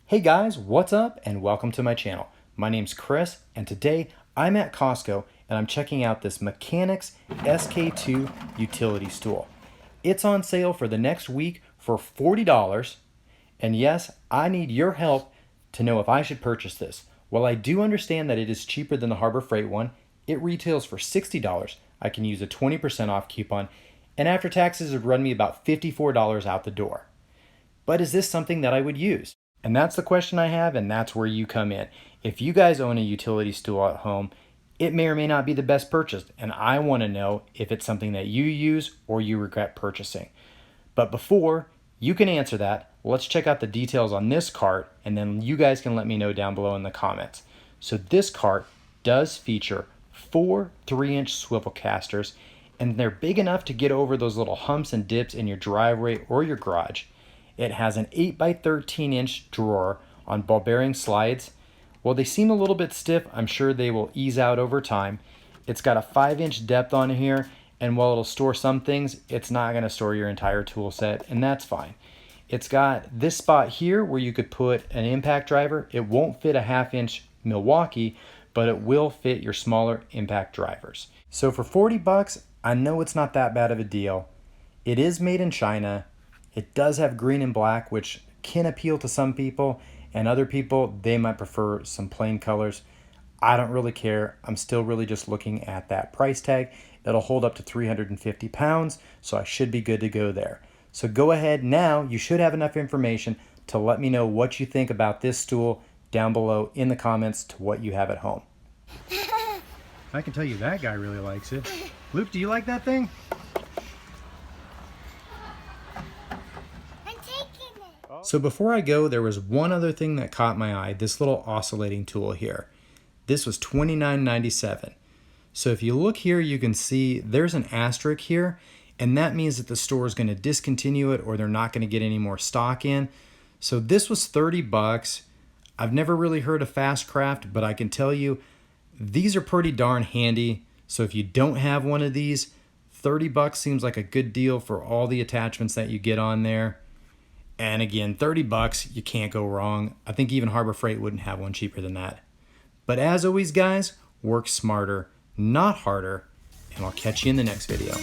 Hey guys, what's up and welcome to my channel. My name's Chris and today I'm at Costco and I'm checking out this Mychanic SK2 utility stool. It's on sale for the next week for $40 and yes, I need your help to know if I should purchase this. While I do understand that it is cheaper than the Harbor Freight one, it retails for $60. I can use a 20% off coupon and after taxes it would run me about $54 out the door. But is this something that I would use? And that's the question I have, and that's where you come in. If you guys own a utility stool at home, it may or may not be the best purchase, and I want to know if it's something that you use or you regret purchasing. But before you can answer that, let's check out the details on this cart, and then you guys can let me know down below in the comments. So this cart does feature 4 3-inch swivel casters, and they're big enough to get over those little humps and dips in your driveway or your garage. It has an 8 by 13 inch drawer on ball bearing slides. While they seem a little bit stiff, I'm sure they will ease out over time. It's got a 5-inch depth on here, and while it'll store some things, it's not going to store your entire tool set, and that's fine. It's got this spot here where you could put an impact driver. It won't fit a 1/2-inch Milwaukee, but it will fit your smaller impact drivers. So for 40 bucks, I know it's not that bad of a deal. It is made in China. It does have green and black, which can appeal to some people, and other people, they might prefer some plain colors. I don't really care. I'm still really just looking at that price tag. It'll hold up to 350 pounds, so I should be good to go there. So go ahead now. You should have enough information to let me know what you think about this stool down below in the comments to what you have at home. I can tell you that guy really likes it. Luke, do you like that thing? So before I go, there was one other thing that caught my eye, this little oscillating tool here. This was $29.97. So if you look here, you can see there's an asterisk here, and that means that the store is going to discontinue it or they're not going to get any more stock in. So this was 30 bucks. I've never really heard of Fast Craft, but I can tell you these are pretty darn handy. So if you don't have one of these, 30 bucks seems like a good deal for all the attachments that you get on there. And again, 30 bucks, you can't go wrong. I think even Harbor Freight wouldn't have one cheaper than that. But as always, guys, work smarter, not harder, and I'll catch you in the next video.